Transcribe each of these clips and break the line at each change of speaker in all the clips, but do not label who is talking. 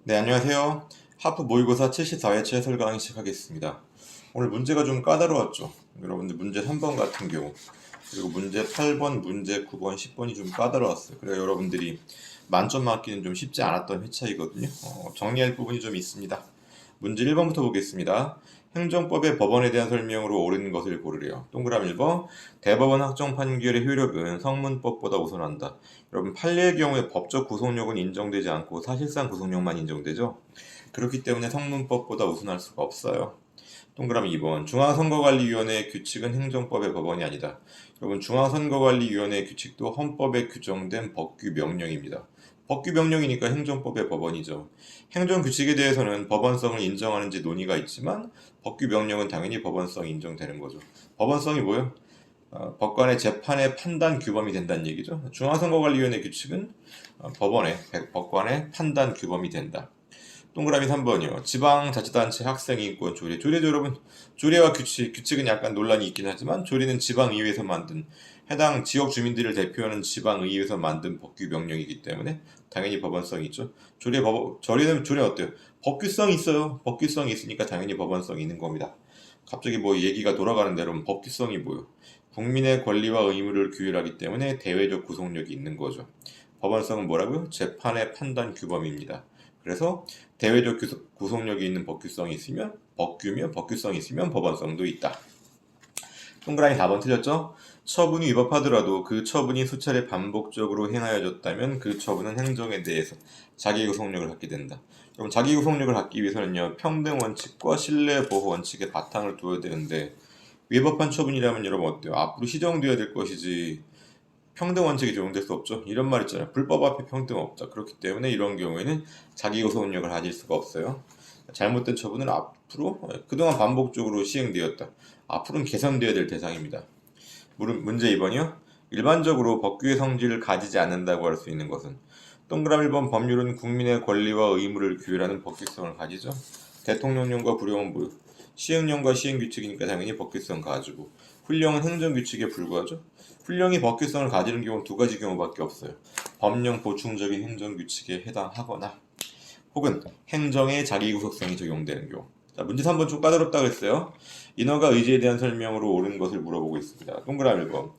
네, 안녕하세요. 하프 모의고사 74회차 해설 강의 시작하겠습니다. 오늘 문제가 좀 까다로웠죠. 여러분들 문제 3번 같은 경우, 그리고 문제 8번, 문제 9번, 10번이 좀 까다로웠어요. 그래서 여러분들이 만점 맞기는 좀 쉽지 않았던 회차이거든요. 정리할 부분이 좀 있습니다. 문제 1번부터 보겠습니다. 행정법의 법원에 대한 설명으로 옳은 것을 고르래요. 동그라미 1번. 대법원 확정 판결의 효력은 성문법보다 우선한다. 여러분, 판례의 경우에 법적 구속력은 인정되지 않고 사실상 구속력만 인정되죠. 그렇기 때문에 성문법보다 우선할 수가 없어요. 동그라미 2번. 중앙선거관리위원회의 규칙은 행정법의 법원이 아니다. 여러분, 중앙선거관리위원회의 규칙도 헌법에 규정된 법규 명령입니다. 법규 명령이니까 행정법의 법원이죠. 행정규칙에 대해서는 법원성을 인정하는지 논의가 있지만 법규 명령은 당연히 법원성이 인정되는 거죠. 법원성이 뭐예요? 법관의 재판의 판단 규범이 된다는 얘기죠. 중앙선거관리위원회 규칙은 법관의 판단 규범이 된다. 동그라미 3번이요. 지방자치단체 학생인권 조례. 조례죠, 여러분. 조례와 규칙은 약간 논란이 있긴 하지만 조례는 지방의회에서 만든, 해당 지역 주민들을 대표하는 지방의회에서 만든 법규 명령이기 때문에 당연히 법원성이 있죠. 조례 어때요? 법규성이 있어요. 법규성이 있으니까 당연히 법원성이 있는 겁니다. 갑자기 뭐 얘기가 돌아가는 대로 법규성이 뭐요? 국민의 권리와 의무를 규율하기 때문에 대외적 구속력이 있는 거죠. 법원성은 뭐라고요? 재판의 판단 규범입니다. 그래서 대외적 구속력이 있는 법규성이 있으면 법규면 법규성이 있으면 법원성도 있다. 동그라미 4번 틀렸죠? 처분이 위법하더라도 그 처분이 수차례 반복적으로 행하여졌다면 그 처분은 행정에 대해서 자기구속력을 갖게 된다. 그럼 자기구속력을 갖기 위해서는요, 평등 원칙과 신뢰 보호 원칙에 바탕을 둬야 되는데, 위법한 처분이라면 여러분 어때요? 앞으로 시정되어야 될 것이지 평등 원칙이 적용될 수 없죠. 이런 말 있잖아요. 불법 앞에 평등 없다. 그렇기 때문에 이런 경우에는 자기구속력을 가질 수가 없어요. 잘못된 처분은 앞으로 그동안 반복적으로 시행되었다. 앞으로는 개선되어야 될 대상입니다. 문제 2번이요. 일반적으로 법규의 성질을 가지지 않는다고 할 수 있는 것은, 동그라미 1번. 법률은 국민의 권리와 의무를 규율하는 법규성을 가지죠. 대통령령과 부령은 뭐요? 시행령과 시행규칙이니까 당연히 법규성 가지고, 훈령은 행정규칙에 불과하죠. 훈령이 법규성을 가지는 경우는 두 가지 경우밖에 없어요. 법령 보충적인 행정규칙에 해당하거나 혹은 행정의 자기구속성이 적용되는 경우. 자, 문제 3번 좀 까다롭다고 했어요. 인허가 의지에 대한 설명으로 옳은 것을 물어보고 있습니다. 동그라미 1번.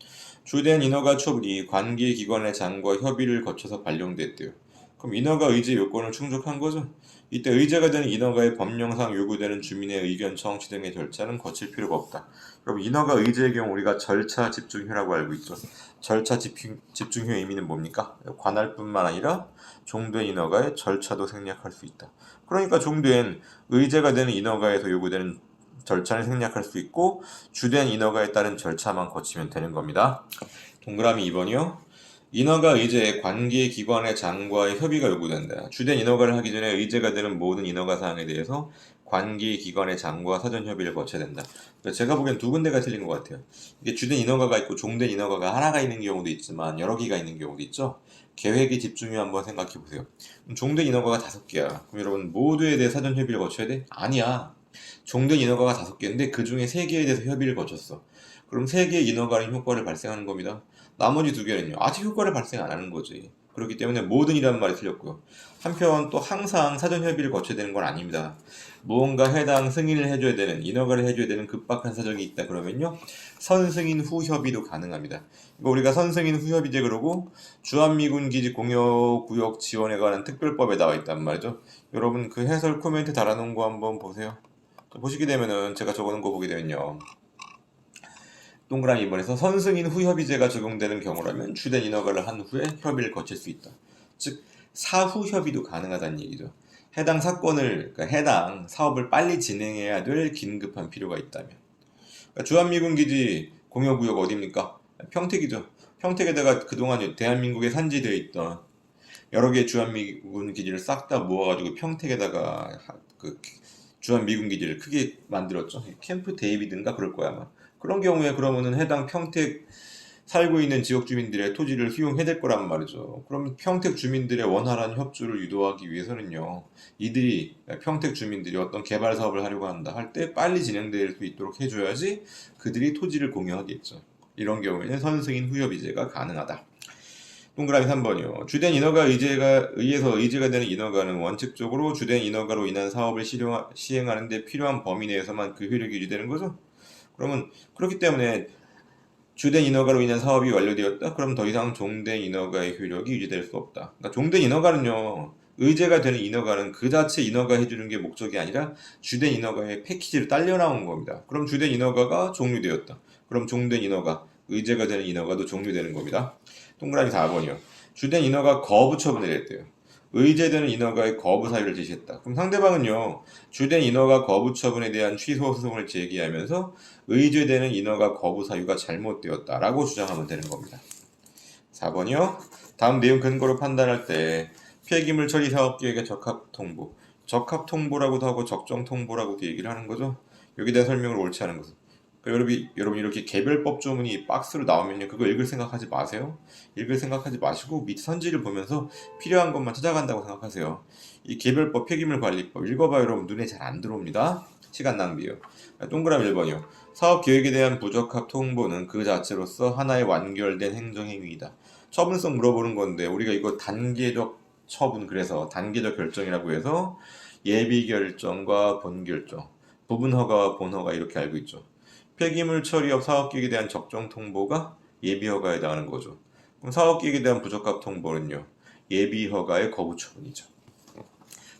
주된 인허가 처분이 관계기관의 장과 협의를 거쳐서 발령됐대요. 그럼 인허가 의지 요건을 충족한 거죠? 이때 의제가 되는 인허가의 법령상 요구되는 주민의 의견, 청취 등의 절차는 거칠 필요가 없다. 그럼 인허가 의제의 경우 우리가 절차 집중효라고 알고 있죠. 절차 집중효의 의미는 뭡니까? 관할뿐만 아니라 종된 인허가의 절차도 생략할 수 있다. 그러니까 종된 의제가 되는 인허가에서 요구되는 절차를 생략할 수 있고 주된 인허가에 따른 절차만 거치면 되는 겁니다. 동그라미 2번이요. 인허가 의제에 관계기관의 장과의 협의가 요구된다. 주된 인허가를 하기 전에 의제가 되는 모든 인허가 사항에 대해서 관계기관의 장과 사전 협의를 거쳐야 된다. 제가 보기엔 두 군데가 틀린 것 같아요. 이게 주된 인허가가 있고 종된 인허가가 하나가 있는 경우도 있지만 여러 개가 있는 경우도 있죠. 계획의 집중효 한번 생각해 보세요. 종된 인허가가 5개야. 그럼 여러분 모두에 대해 사전 협의를 거쳐야 돼? 아니야. 종된 인허가가 5개인데 그 중에 3개에 대해서 협의를 거쳤어. 그럼 3개의 인허가는 효과를 발생하는 겁니다. 나머지 2개는요. 아직 효과를 발생 안 하는 거지. 그렇기 때문에 모든이란 말이 틀렸고요. 한편 또 항상 사전 협의를 거쳐야 되는 건 아닙니다. 무언가 해당 승인을 해줘야 되는, 인허가를 해줘야 되는 급박한 사정이 있다 그러면요. 선승인 후 협의도 가능합니다. 이거 우리가 선승인 후 협의제 그러고 주한미군 기지 공여구역 지원에 관한 특별법에 나와 있단 말이죠. 여러분 그 해설 코멘트 달아놓은 거 한번 보세요. 보시게 되면은 제가 적어놓은 거 보게 되면요. 동그라미 2번에서 선승인 후 협의제가 적용되는 경우라면 주된 인허가를 한 후에 협의를 거칠 수 있다. 즉 사후 협의도 가능하다는 얘기죠. 해당 사건을, 그러니까 해당 사업을 빨리 진행해야 될 긴급한 필요가 있다면. 그러니까 주한미군 기지 공여구역 어디입니까? 평택이죠. 평택에다가 그동안 대한민국에 산지되어 있던 여러 개의 주한미군 기지를 싹 다 모아가지고 평택에다가 그 주한미군 기지를 크게 만들었죠. 캠프 데이비드인가 그럴 거야 아마. 그런 경우에 그러면은 해당 평택 살고 있는 지역 주민들의 토지를 수용해야 될 거란 말이죠. 그럼 평택 주민들의 원활한 협조를 유도하기 위해서는요, 이들이 평택 주민들이 어떤 개발 사업을 하려고 한다 할 때 빨리 진행될 수 있도록 해줘야지 그들이 토지를 공유하겠죠. 이런 경우에는 선승인 후협의제가 가능하다. 동그라미 3번이요. 주된 인허가 의해서 의제가 되는 인허가는 원칙적으로 주된 인허가로 인한 사업을 시행하는 데 필요한 범위 내에서만 그 효력이 유지되는 거죠. 그러면 그렇기 때문에 주된 인허가로 인한 사업이 완료되었다? 그럼 더 이상 종된 인허가의 효력이 유지될 수 없다. 그러니까 종된 인허가는요. 의제가 되는 인허가는 그 자체 인허가 해주는 게 목적이 아니라 주된 인허가의 패키지로 딸려 나온 겁니다. 그럼 주된 인허가가 종료되었다. 그럼 종된 인허가, 의제가 되는 인허가도 종료되는 겁니다. 동그라미 4번이요. 주된 인허가 거부 처분을 했대요. 의제되는 인허가의 거부 사유를 제시했다. 그럼 상대방은요. 주된 인허가 거부 처분에 대한 취소 소송을 제기하면서 의제되는 인허가 거부 사유가 잘못되었다라고 주장하면 되는 겁니다. 4번이요. 다음 내용 근거로 판단할 때 폐기물 처리 사업 계획의 적합 통보. 적합 통보라고도 하고 적정 통보라고도 얘기를 하는 거죠. 여기에 대한 설명을 옳지 않은 것은. 그러니까 여러분 이렇게 개별법 조문이 박스로 나오면요. 그거 읽을 생각하지 마세요. 읽을 생각하지 마시고 밑 선지를 보면서 필요한 것만 찾아간다고 생각하세요. 이 개별법 폐기물 관리법 읽어봐요. 여러분 눈에 잘 안 들어옵니다. 시간 낭비요. 동그라미 1번이요. 사업 계획에 대한 부적합 통보는 그 자체로서 하나의 완결된 행정행위이다. 처분성 물어보는 건데 우리가 이거 단계적 처분 그래서 단계적 결정이라고 해서 예비 결정과 본 결정, 부분 허가와 본 허가 이렇게 알고 있죠. 폐기물 처리업 사업계획에 대한 적정 통보가 예비 허가에 해당하는 거죠. 그럼 사업계획에 대한 부적합 통보는요. 예비 허가의 거부 처분이죠.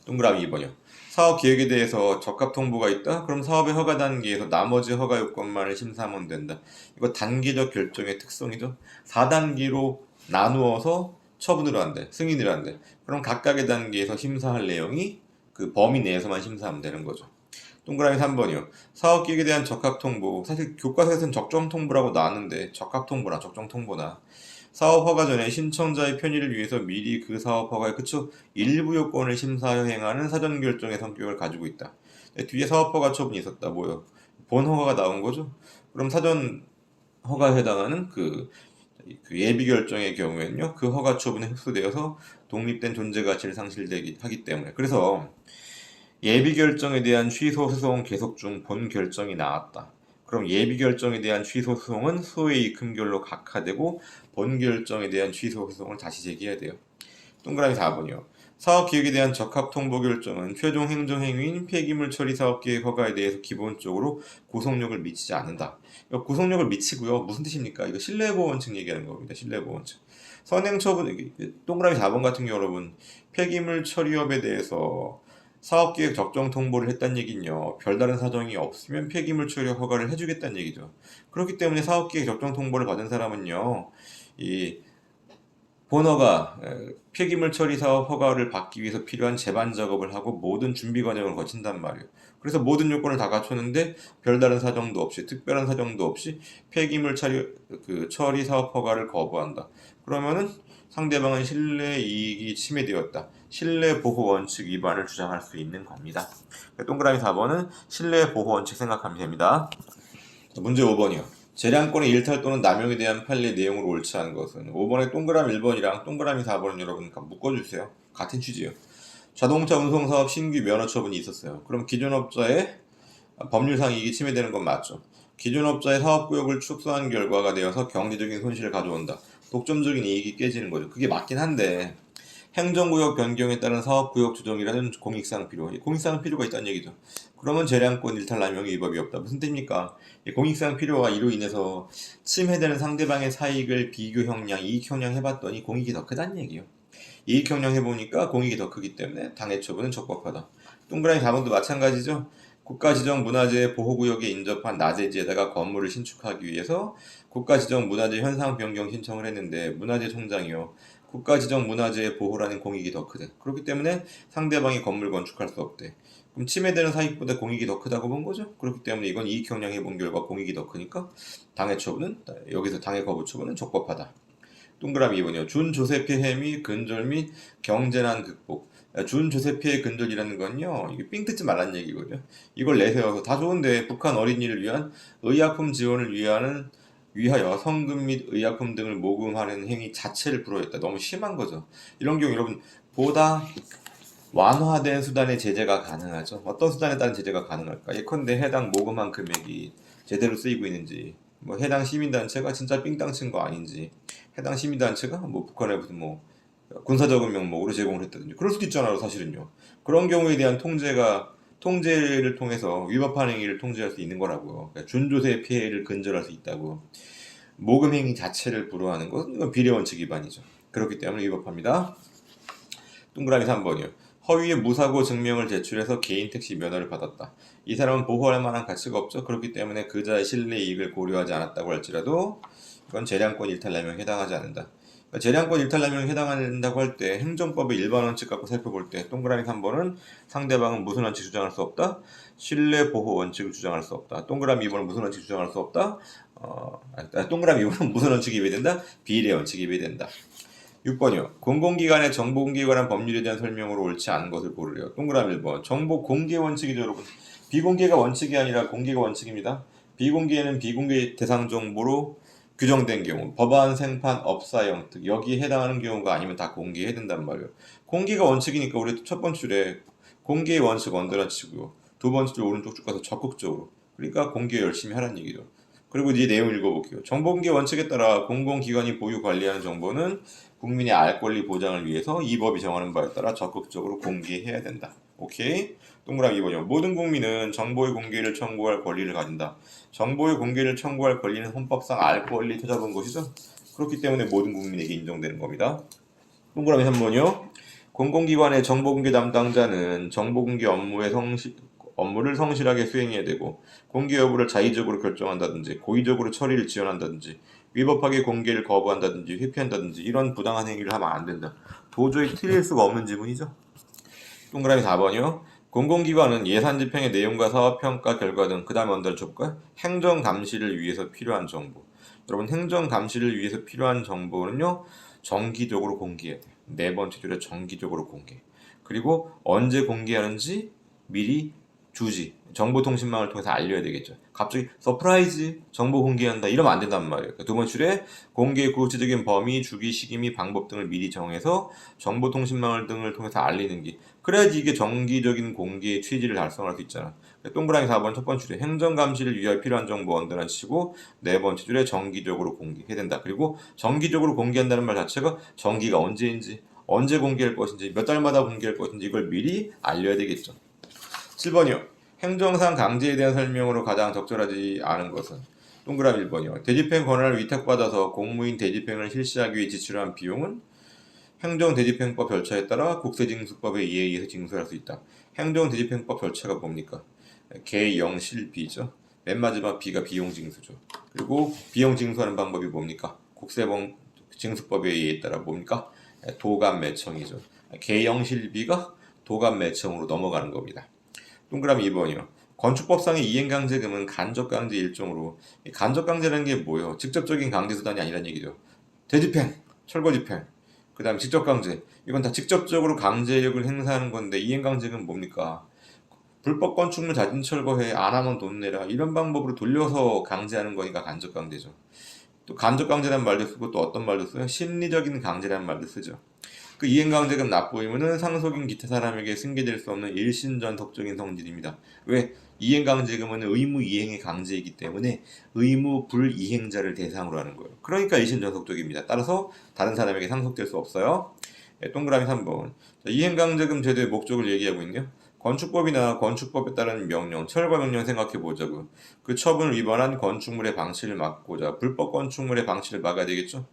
동그라미 2번이요. 사업 계획에 대해서 적합 통보가 있다? 그럼 사업의 허가 단계에서 나머지 허가 요건만을 심사하면 된다. 이거 단계적 결정의 특성이죠. 4단계로 나누어서 처분을 한대, 승인을 한대. 그럼 각각의 단계에서 심사할 내용이 그 범위 내에서만 심사하면 되는 거죠. 동그라미 3번이요. 사업 계획에 대한 적합 통보. 사실 교과서에서는 적정 통보라고 나왔는데 적합 통보나 적정 통보나 사업 허가 전에 신청자의 편의를 위해서 미리 그 사업 허가의 그쵸 일부 요건을 심사하여 행하는 사전 결정의 성격을 가지고 있다. 뒤에 사업 허가 처분이 있었다. 뭐요? 본 허가가 나온 거죠. 그럼 사전 허가에 해당하는 그 예비 결정의 경우에는요. 그 허가 처분에 흡수되어서 독립된 존재 가치를 상실되기 하기 때문에 그래서 예비 결정에 대한 취소 소송 계속 중 본 결정이 나왔다. 그럼 예비 결정에 대한 취소 소송은 소의 금결로 각하되고 본 결정에 대한 취소 소송을 다시 제기해야 돼요. 동그라미 4번이요. 사업 계획에 대한 적합 통보 결정은 최종 행정 행위인 폐기물 처리 사업 계획 허가에 대해서 기본적으로 구속력을 미치지 않는다. 이거 구속력을 미치고요. 무슨 뜻입니까? 이거 신뢰보호 원칙 얘기하는 겁니다. 신뢰보호 원칙. 선행 처분 동그라미 4번 같은 경우 여러분 폐기물 처리업에 대해서 사업계획 적정 통보를 했다는 얘기는요. 별다른 사정이 없으면 폐기물 처리 허가를 해주겠다는 얘기죠. 그렇기 때문에 사업계획 적정 통보를 받은 사람은요. 이 본허가 폐기물 처리 사업 허가를 받기 위해서 필요한 제반 작업을 하고 모든 준비 과정을 거친단 말이에요. 그래서 모든 요건을 다 갖췄는데 별다른 사정도 없이 특별한 사정도 없이 폐기물 처리 사업 허가를 거부한다. 그러면은 상대방은 신뢰 이익이 침해되었다. 신뢰 보호 원칙 위반을 주장할 수 있는 겁니다. 동그라미 4번은 신뢰 보호 원칙 생각하면 됩니다. 문제 5번이요. 재량권의 일탈 또는 남용에 대한 판례 내용을 옳지 않은 것은 5번의 동그라미 1번이랑 동그라미 4번은 여러분 묶어주세요. 같은 취지예요. 자동차 운송사업 신규 면허 처분이 있었어요. 그럼 기존 업자의 법률상 이익이 침해되는 건 맞죠. 기존 업자의 사업구역을 축소한 결과가 되어서 경제적인 손실을 가져온다. 독점적인 이익이 깨지는 거죠. 그게 맞긴 한데 행정구역 변경에 따른 사업구역 조정이라는 공익상 필요, 공익상 필요가 있다는 얘기죠. 그러면 재량권 일탈 남용의 위법이 없다. 무슨 뜻입니까? 공익상 필요가 이로 인해서 침해되는 상대방의 사익을 비교 형량, 이익 형량 해봤더니 공익이 더 크다는 얘기예요. 이익 형량 해보니까 공익이 더 크기 때문에 당해 처분은 적법하다. 동그라미 4번도 마찬가지죠. 국가지정 문화재 보호구역에 인접한 나대지에다가 건물을 신축하기 위해서 국가지정 문화재 현상 변경 신청을 했는데 문화재 총장이요. 국가지정 문화재의 보호라는 공익이 더 크대. 그렇기 때문에 상대방이 건물 건축할 수 없대. 그럼 침해되는 사익보다 공익이 더 크다고 본 거죠. 그렇기 때문에 이건 이익 형량 해본 결과 공익이 더 크니까 당해 처분은 여기서 당해 거부 처분은 적법하다. 동그라미 2번이요. 준조세피해 및 근절 및 경제난 극복. 준조세피해 근절이라는 건요. 이게 삥 뜯지 말라는 얘기거든요. 이걸 내세워서 다 좋은데 북한 어린이를 위한 의약품 지원을 위하여 성금 및 의약품 등을 모금하는 행위 자체를 불허했다. 너무 심한 거죠. 이런 경우 여러분 보다 완화된 수단의 제재가 가능하죠. 어떤 수단에 따른 제재가 가능할까? 예컨대 해당 모금한 금액이 제대로 쓰이고 있는지, 뭐 해당 시민단체가 진짜 삥땅 친 거 아닌지, 해당 시민단체가 뭐 북한에 무슨 뭐 군사적 명목으로 제공을 했다든지 그럴 수도 있잖아요. 사실은요. 그런 경우에 대한 통제를 통해서 위법한 행위를 통제할 수 있는 거라고요. 그러니까 준조세 피해를 근절할 수 있다고. 모금 행위 자체를 불허하는 것은 이건 비례 원칙 위반이죠. 그렇기 때문에 위법합니다. 동그라미 3번이요. 허위의 무사고 증명을 제출해서 개인 택시 면허를 받았다. 이 사람은 보호할 만한 가치가 없죠. 그렇기 때문에 그자의 신뢰 이익을 고려하지 않았다고 할지라도 이건 재량권 일탈남용에 해당하지 않는다. 그러니까 재량권 일탈남용에 해당한다고 할 때 행정법의 일반 원칙 갖고 살펴볼 때 동그라미 3번은 상대방은 무슨 원칙 주장할 수 없다? 신뢰 보호 원칙을 주장할 수 없다. 동그라미 2번은 무슨 원칙 주장할 수 없다? 동그라미 2번은 무슨 원칙이 위배된다? 비례 원칙이 위배된다. 6번이요. 공공기관의 정보 공개에 관한 법률에 대한 설명으로 옳지 않은 것을 고르래요. 동그라미 1번. 정보 공개 원칙이죠, 여러분. 비공개가 원칙이 아니라 공개가 원칙입니다. 비공개는 비공개 대상 정보로 규정된 경우, 법안, 생판, 업사형 등 여기에 해당하는 경우가 아니면 다 공개해야 된단 말이에요. 공개가 원칙이니까 우리 첫 번째 줄에 공개의 원칙 언더라 치고요. 두 번째 줄 오른쪽 쭉 가서 적극적으로. 그러니까 공개 열심히 하라는 얘기죠. 그리고 이제 내용 읽어볼게요. 정보공개 원칙에 따라 공공기관이 보유 관리하는 정보는 국민의 알 권리 보장을 위해서 이 법이 정하는 바에 따라 적극적으로 공개해야 된다. 오케이? 동그라미 2번이요. 모든 국민은 정보의 공개를 청구할 권리를 가진다. 정보의 공개를 청구할 권리는 헌법상 알 권리 터잡은 것이죠. 그렇기 때문에 모든 국민에게 인정되는 겁니다. 동그라미 3번이요. 공공기관의 정보공개 담당자는 정보공개 업무를 성실하게 수행해야 되고 공개 여부를 자의적으로 결정한다든지 고의적으로 처리를 지연한다든지 위법하게 공개를 거부한다든지 회피한다든지 이런 부당한 행위를 하면 안 된다. 도저히 틀릴 수가 없는 지문이죠. 동그라미 4번이요. 공공기관은 예산 집행의 내용과 사업평가 결과 등 그 다음에 언더를 줘볼까요? 행정감시를 위해서 필요한 정보. 여러분 행정감시를 위해서 필요한 정보는요. 정기적으로 공개해야 돼요. 네 번째 줄에 정기적으로 공개. 그리고 언제 공개하는지 미리 주지. 정보통신망을 통해서 알려야 되겠죠. 갑자기 서프라이즈 정보 공개한다 이러면 안 된단 말이에요. 두 번째 줄에 공개의 구체적인 범위, 주기, 시기 및 방법 등을 미리 정해서 정보통신망을 등을 통해서 알리는 게 그래야지 이게 정기적인 공개의 취지를 달성할 수 있잖아. 동그라미 4번 첫 번째 줄에 행정감시를 위하여 필요한 정보 언더란 치고 네 번째 줄에 정기적으로 공개해야 된다. 그리고 정기적으로 공개한다는 말 자체가 정기가 언제인지 언제 공개할 것인지 몇 달마다 공개할 것인지 이걸 미리 알려야 되겠죠. 7번이요. 행정상 강제에 대한 설명으로 가장 적절하지 않은 것은 동그라미 1번이요. 대집행 권한을 위탁받아서 공무인 대집행을 실시하기 위해 지출한 비용은 행정대집행법 절차에 따라 국세징수법에 의해서 징수할 수 있다. 행정대집행법 절차가 뭡니까? 개영실비죠. 맨 마지막 비가 비용징수죠. 그리고 비용징수하는 방법이 뭡니까? 국세징수법에 의해 따라 뭡니까? 도감매청이죠. 개영실비가 도감매청으로 넘어가는 겁니다. 동그라미 2번이요. 건축법상의 이행강제금은 간접강제 일종으로 간접강제라는 게 뭐예요? 직접적인 강제수단이 아니란 얘기죠. 대집행, 철거집행, 그 다음 직접강제 이건 다 직접적으로 강제력을 행사하는 건데 이행강제금은 뭡니까? 불법 건축물 자진 철거해 안 하면 돈 내라 이런 방법으로 돌려서 강제하는 거니까 간접강제죠. 또 간접강제라는 말도 쓰고 또 어떤 말도 써요? 심리적인 강제라는 말도 쓰죠. 그 이행강제금 납부 의무는 상속인 기타 사람에게 승계될 수 없는 일신전속적인 성질입니다. 왜? 이행강제금은 의무 이행의 강제이기 때문에 의무 불이행자를 대상으로 하는 거예요. 그러니까 일신전속적입니다. 따라서 다른 사람에게 상속될 수 없어요. 동그라미 3번. 이행강제금 제도의 목적을 얘기하고 있네요. 건축법이나 건축법에 따른 명령, 철거 명령 생각해 보자고요. 그 처분을 위반한 건축물의 방치를 막고자 불법 건축물의 방치를 막아야 되겠죠.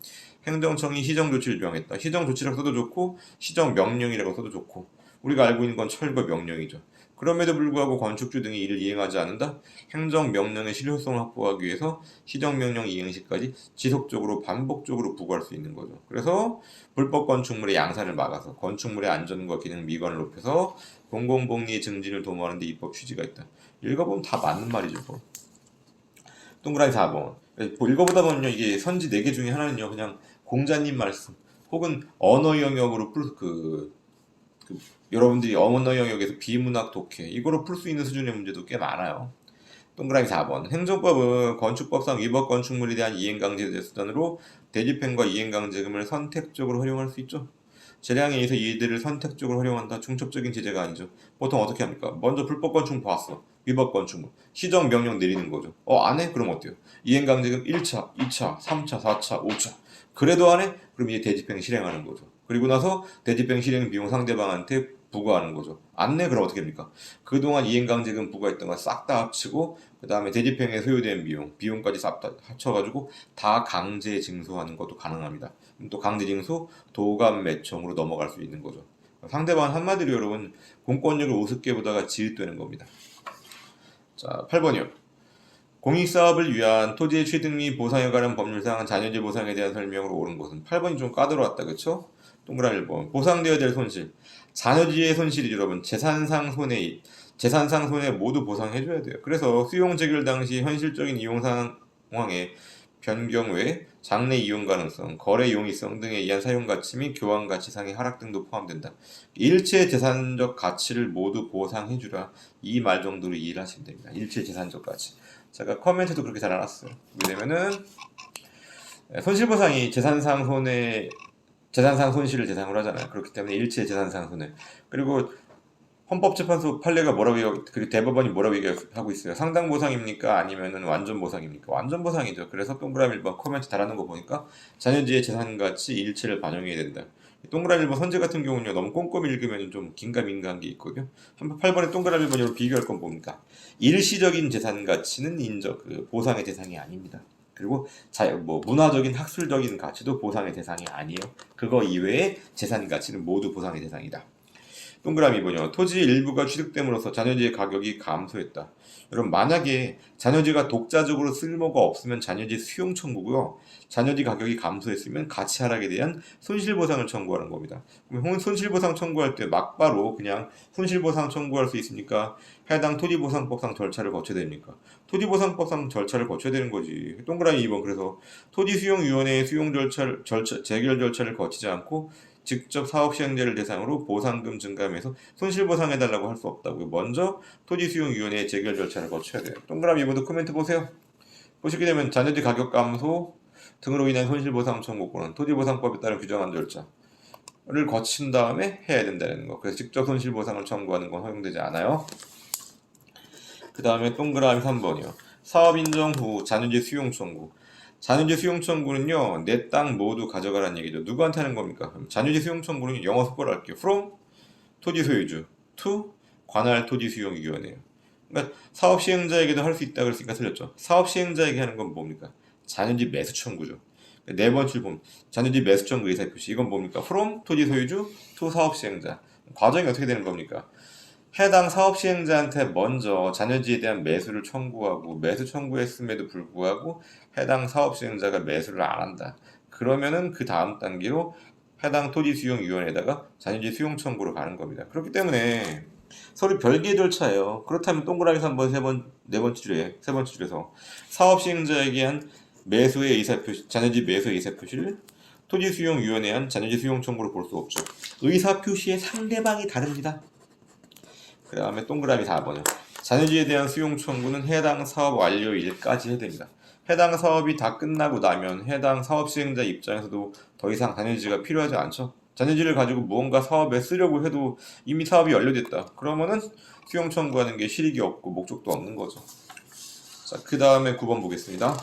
행정청이 시정조치를 정했다. 시정조치라고 써도 좋고 시정명령이라고 써도 좋고 우리가 알고 있는 건 철거 명령이죠. 그럼에도 불구하고 건축주 등이 이를 이행하지 않는다. 행정명령의 실효성을 확보하기 위해서 시정명령 이행 시까지 지속적으로 반복적으로 부과할 수 있는 거죠. 그래서 불법 건축물의 양산을 막아서 건축물의 안전과 기능 미관을 높여서 공공복리 증진을 도모하는 데 입법 취지가 있다. 읽어보면 다 맞는 말이죠. 뭐. 동그라미 4번. 읽어보다 보면요. 이게 선지 4개 중에 하나는요. 그냥 공자님 말씀 혹은 언어 영역으로 여러분들이 언어 영역에서 비문학 독해 이거로 풀 수 있는 수준의 문제도 꽤 많아요. 동그라미 4번. 행정법은 건축법상 위법 건축물에 대한 이행강제 수단으로 대집행과 이행강제금을 선택적으로 활용할 수 있죠. 재량에 의해서 이들을 선택적으로 활용한다. 중첩적인 제재가 아니죠. 보통 어떻게 합니까? 먼저 불법 건축물 봤어. 위법 건축물. 시정 명령 내리는 거죠. 안 해? 그럼 어때요? 이행강제금 1차, 2차, 3차, 4차, 5차. 그래도 안 해? 그럼 이제 대집행 실행하는 거죠. 그리고 나서 대집행 실행 비용 상대방한테 부과하는 거죠. 안 내? 그럼 어떻게 됩니까? 그동안 이행강제금 부과했던 거 싹 다 합치고 그 다음에 대집행에 소요된 비용까지 싹 다 합쳐가지고 다 강제 징수하는 것도 가능합니다. 또 강제 징수 도감 매청으로 넘어갈 수 있는 거죠. 상대방 한마디로 여러분 공권력을 우습게 보다가 지읒되는 겁니다. 자, 8번이요. 공익사업을 위한 토지의 취득 및 보상에 관한 법률상 잔여지 보상에 대한 설명으로 옳은 것은 8번이 좀 까다로웠다. 그쵸? 동그라미 1번. 보상되어야 될 손실. 잔여지의 손실이 여러분 재산상 손해 모두 보상해줘야 돼요. 그래서 수용 재결 당시 현실적인 이용 상황에 변경 외 장래 이용 가능성, 거래 용이성 등에 의한 사용 가치 및 교환 가치상의 하락 등도 포함된다. 일체 재산적 가치를 모두 보상해주라. 이 말 정도로 이해를 하시면 됩니다. 일체 재산적 가치. 제가 커멘트도 그렇게 잘 알았어요. 왜냐면은 손실보상이 재산상 손실을 대상으로 하잖아요. 그렇기 때문에 일체 재산상 손해. 그리고 헌법재판소 판례가 뭐라고 그리고 대법원이 뭐라고 얘기하고 있어요. 상당 보상입니까? 아니면은 완전 보상입니까? 완전 보상이죠. 그래서 동그라미 1번 코멘트 달아놓은 거 보니까 잔여지의 재산가치 일체를 반영해야 된다. 동그라미 1번 선제 같은 경우는요 너무 꼼꼼히 읽으면 좀 긴가민가한 게 있거든요. 8번에 동그라미 1번으로 비교할 건 뭡니까? 일시적인 재산가치는 보상의 대상이 아닙니다. 그리고 문화적인 학술적인 가치도 보상의 대상이 아니에요. 그거 이외의 재산가치는 모두 보상의 대상이다. 동그라미 2번이요. 토지 일부가 취득됨으로써 잔여지의 가격이 감소했다. 여러분 만약에 잔여지가 독자적으로 쓸모가 없으면 잔여지 수용 청구고요. 잔여지 가격이 감소했으면 가치 하락에 대한 손실보상을 청구하는 겁니다. 그럼 손실보상 청구할 때 막바로 그냥 손실보상 청구할 수 있으니까 해당 토지보상법상 절차를 거쳐야 됩니까? 토지보상법상 절차를 거쳐야 되는 거지. 동그라미 2번. 그래서 토지수용위원회의 수용 재결 절차를 거치지 않고 직접 사업 시행자를 대상으로 보상금 증감해서 손실보상해달라고 할 수 없다고요. 먼저 토지수용위원회의 재결 절차를 거쳐야 돼요. 동그라미 2번도 코멘트 보세요. 보시게 되면 잔여지 가격 감소 등으로 인한 손실보상 청구권은 토지보상법에 따른 규정한 절차를 거친 다음에 해야 된다는 거. 그래서 직접 손실보상을 청구하는 건 허용되지 않아요. 그 다음에 동그라미 3번이요. 사업 인정 후 잔여지 수용 청구. 잔여지 수용 청구는요, 내 땅 모두 가져가라는 얘기죠. 누구한테 하는 겁니까? 잔여지 수용 청구는 영어 속어로 할게요. from 토지 소유주 to 관할 토지 수용 위원회예요. 그러니까 사업 시행자에게도 할 수 있다 그랬으니까 틀렸죠. 사업 시행자에게 하는 건 뭡니까? 잔여지 매수 청구죠. 네 번째 보면 잔여지 매수 청구 의사 표시. 이건 뭡니까? from 토지 소유주 to 사업 시행자. 과정이 어떻게 되는 겁니까? 해당 사업 시행자한테 먼저 잔여지에 대한 매수를 청구하고 매수 청구했음에도 불구하고 해당 사업 시행자가 매수를 안 한다. 그러면은 그 다음 단계로 해당 토지수용위원회에다가 잔여지 수용 청구로 가는 겁니다. 그렇기 때문에 서로 별개의 절차예요. 그렇다면 동그라미 3번, 세 번째 줄에서 사업 시행자에게 한 매수의 의사표시, 잔여지 매수의 의사표시를 토지수용위원회에 한 잔여지 수용 청구로 볼 수 없죠. 의사표시의 상대방이 다릅니다. 그 다음에 동그라미 4번이요. 잔여지에 대한 수용 청구는 해당 사업 완료일까지 해야 됩니다. 해당 사업이 다 끝나고 나면 해당 사업 시행자 입장에서도 더 이상 잔여지가 필요하지 않죠. 잔여지를 가지고 무언가 사업에 쓰려고 해도 이미 사업이 완료됐다. 그러면은 수용 청구하는 게 실익이 없고 목적도 없는 거죠. 자, 그 다음에 9번 보겠습니다.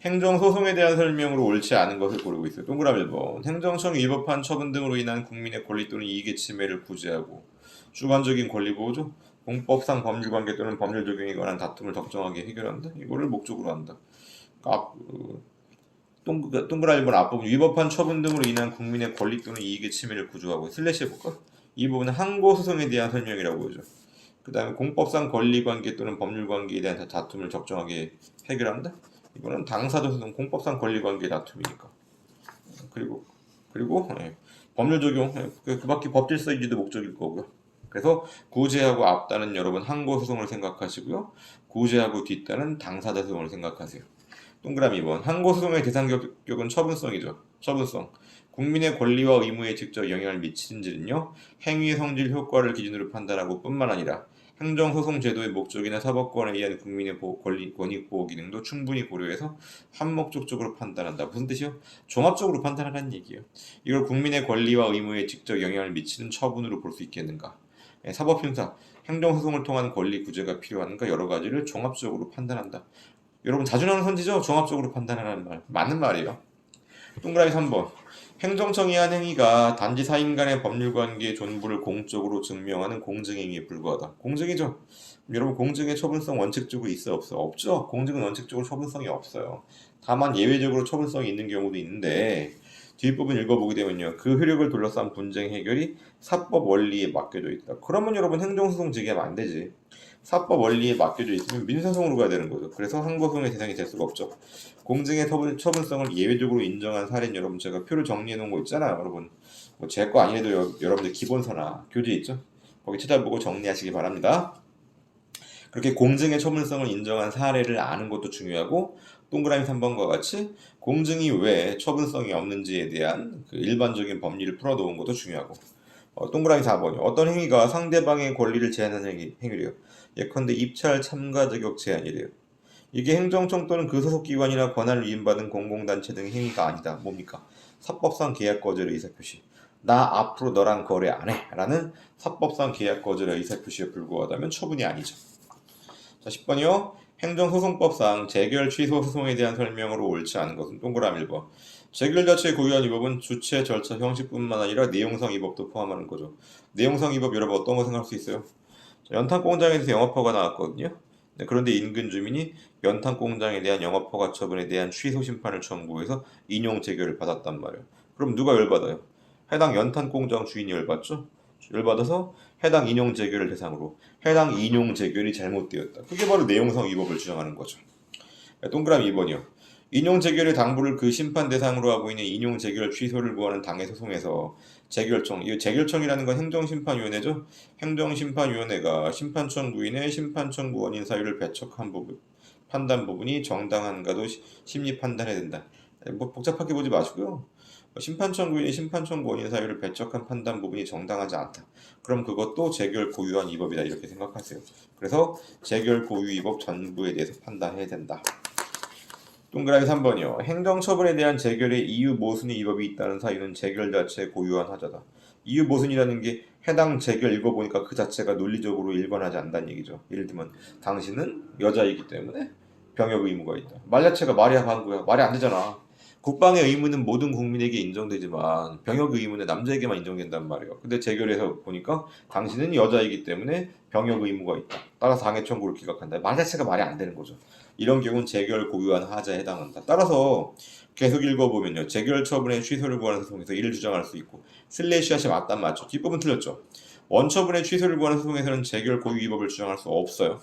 행정소송에 대한 설명으로 옳지 않은 것을 고르고 있어요. 동그라미 1번. 행정청 위법한 처분 등으로 인한 국민의 권리 또는 이익의 침해를 구제하고 주관적인 권리 보호죠. 공법상 법률관계 또는 법률 적용에 관한 다툼을 적정하게 해결한다. 이거를 목적으로 한다. 동그라미 1번 앞부분 위법한 처분 등으로 인한 국민의 권리 또는 이익의 침해를 구조하고 슬래시 해볼까? 이 부분은 항고소송에 대한 설명이라고 보죠. 그 다음에 공법상 권리관계 또는 법률관계에 대한 다툼을 적정하게 해결한다. 이거는 당사자 소송 공법상 권리관계 다툼이니까. 그리고 법률 적용 그밖에 법질서 유지도 목적일 거고요. 그래서 구제하고 앞단은 여러분 항고 소송을 생각하시고요. 구제하고 뒷단은 당사자 소송을 생각하세요. 동그라미 2번. 항고 소송의 대상 격은 처분성이죠. 처분성. 국민의 권리와 의무에 직접 영향을 미치는지는요. 행위의 성질 효과를 기준으로 판단하고 뿐만 아니라 행정소송제도의 목적이나 사법권에 의한 국민의 권익 보호 기능도 충분히 고려해서 한목적적으로 판단한다. 무슨 뜻이요? 종합적으로 판단하라는 얘기예요. 이걸 국민의 권리와 의무에 직접 영향을 미치는 처분으로 볼 수 있겠는가? 사법형사, 행정소송을 통한 권리 구제가 필요한가 여러 가지를 종합적으로 판단한다. 여러분 자주 나오는 선지죠? 종합적으로 판단하라는 말. 맞는 말이에요. 동그라미 3번. 행정청이 한 행위가 단지 사인 간의 법률관계의 존부를 공적으로 증명하는 공증행위에 불과하다. 공증이죠. 여러분 공증의 처분성 원칙적으로 있어요? 없어요? 없죠. 공증은 원칙적으로 처분성이 없어요. 다만 예외적으로 처분성이 있는 경우도 있는데 뒷부분 읽어보게 되면요. 그 효력을 둘러싼 분쟁 해결이 사법 원리에 맡겨져 있다. 그러면 여러분 행정소송 제기하면 안 되지. 사법 원리에 맡겨져 있으면 민사소송으로 가야 되는 거죠. 그래서 항고소송의 대상이 될 수가 없죠. 공증의 처분성을 예외적으로 인정한 사례는 여러분 제가 표를 정리해 놓은 거 있잖아요. 여러분 뭐 제 거 아니래도 여러분들 기본서나 교재 있죠. 거기 찾아보고 정리하시기 바랍니다. 그렇게 공증의 처분성을 인정한 사례를 아는 것도 중요하고 동그라미 3번과 같이 공증이 왜 처분성이 없는지에 대한 그 일반적인 법리를 풀어놓은 것도 중요하고 동그라미 4번이요. 어떤 행위가 상대방의 권리를 제한하는 행위래요. 예컨대 입찰 참가 자격 제한이래요. 이게 행정청 또는 그 소속기관이나 권한을 위임받은 공공단체 등의 행위가 아니다. 뭡니까? 사법상 계약 거절의 의사표시. 나 앞으로 너랑 거래 안 해. 라는 사법상 계약 거절의 의사표시에 불구하다면 처분이 아니죠. 자, 10번이요. 행정소송법상 재결 취소 소송에 대한 설명으로 옳지 않은 것은 동그라미 1번. 재결 자체의 고유한 위법은 주체, 절차, 형식뿐만 아니라 내용상 위법도 포함하는 거죠. 내용상 위법 여러분 어떤 거 생각할 수 있어요? 자, 연탄공장에 대해서 영업허가 나왔거든요. 네, 그런데 인근 주민이 연탄공장에 대한 영업허가 처분에 대한 취소 심판을 청구해서 인용 재결을 받았단 말이에요. 그럼 누가 열받아요? 해당 연탄공장 주인이 열받죠? 열받아서 해당 인용 재결을 대상으로 해당 인용 재결이 잘못되었다. 그게 바로 내용상 위법을 주장하는 거죠. 동그라미 2번이요. 인용 재결의 당부를 그 심판 대상으로 하고 있는 인용 재결 취소를 구하는 당해 소송에서 재결청, 이 재결청이라는 건 행정심판위원회죠. 행정심판위원회가 심판청구인의 심판청구 원인 사유를 배척한 부분, 판단 부분이 정당한가도 심리 판단해야 된다. 뭐 복잡하게 보지 마시고요. 심판청구인이 심판청구 원인 사유를 배척한 판단 부분이 정당하지 않다. 그럼 그것도 재결 고유한 위법이다 이렇게 생각하세요. 그래서 재결 고유 위법 전부에 대해서 판단해야 된다. 동그라미 3번이요. 행정처분에 대한 재결의 이유 모순의 위법이 있다는 사유는 재결 자체의 고유한 하자다. 이유 모순이라는 게 해당 재결 읽어보니까 그 자체가 논리적으로 일관하지 않다는 얘기죠. 예를 들면 당신은 여자이기 때문에 병역 의무가 있다. 말 자체가 말이야 방구야. 말이 안 되잖아. 국방의 의무는 모든 국민에게 인정되지만 병역 의무는 남자에게만 인정된단 말이에요. 근데 재결에서 보니까 당신은 여자이기 때문에 병역 의무가 있다. 따라서 당해 청구를 기각한다. 말 자체가 말이 안 되는 거죠. 이런 경우는 재결 고유한 하자에 해당한다. 따라서 계속 읽어보면요. 재결 처분의 취소를 구하는 소송에서 이를 주장할 수 있고 슬래시앗이 맞단 맞죠. 뒷부분 틀렸죠. 원처분의 취소를 구하는 소송에서는 재결 고유 위법을 주장할 수 없어요.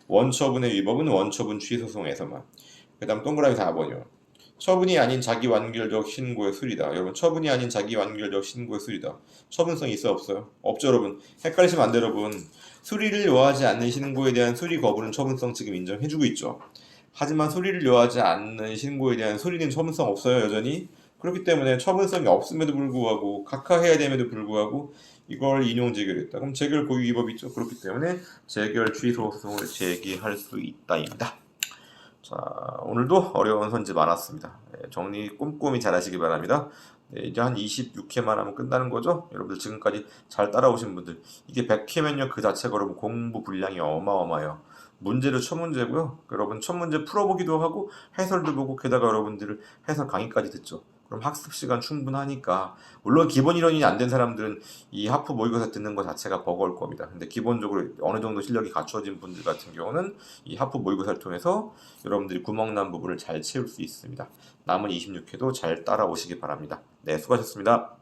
원처분의 위법은 원처분 취소 소송에서만. 그 다음 동그라미 4번이요. 처분이 아닌 자기 완결적 신고의 수리다. 여러분 처분이 아닌 자기 완결적 신고의 수리다. 처분성이 있어 없어요? 없죠 여러분. 헷갈리시면 안 돼요 여러분. 수리를 요하지 않는 신고에 대한 수리 거부는 처분성 지금 인정해주고 있죠. 하지만 수리를 요하지 않는 신고에 대한 수리는 처분성 없어요 여전히. 그렇기 때문에 처분성이 없음에도 불구하고 각하해야 됨에도 불구하고 이걸 인용 재결했다. 그럼 재결 고유 위법이 있죠. 그렇기 때문에 재결 취소 소송을 제기할 수 있다입니다. 자, 오늘도 어려운 선지 많았습니다. 정리 꼼꼼히 잘 하시기 바랍니다. 네, 이제 한 26회만 하면 끝나는 거죠? 여러분들 지금까지 잘 따라오신 분들 이게 100회면요 그 자체가 여러분 공부 분량이 어마어마해요. 문제도 첫 문제고요. 여러분 첫 문제 풀어보기도 하고 해설도 보고 게다가 여러분들을 해설 강의까지 듣죠. 그럼 학습 시간 충분하니까 물론 기본 이론이 안 된 사람들은 이 하프 모의고사 듣는 것 자체가 버거울 겁니다. 근데 기본적으로 어느 정도 실력이 갖춰진 분들 같은 경우는 이 하프 모의고사를 통해서 여러분들이 구멍난 부분을 잘 채울 수 있습니다. 남은 26회도 잘 따라오시기 바랍니다. 네, 수고하셨습니다.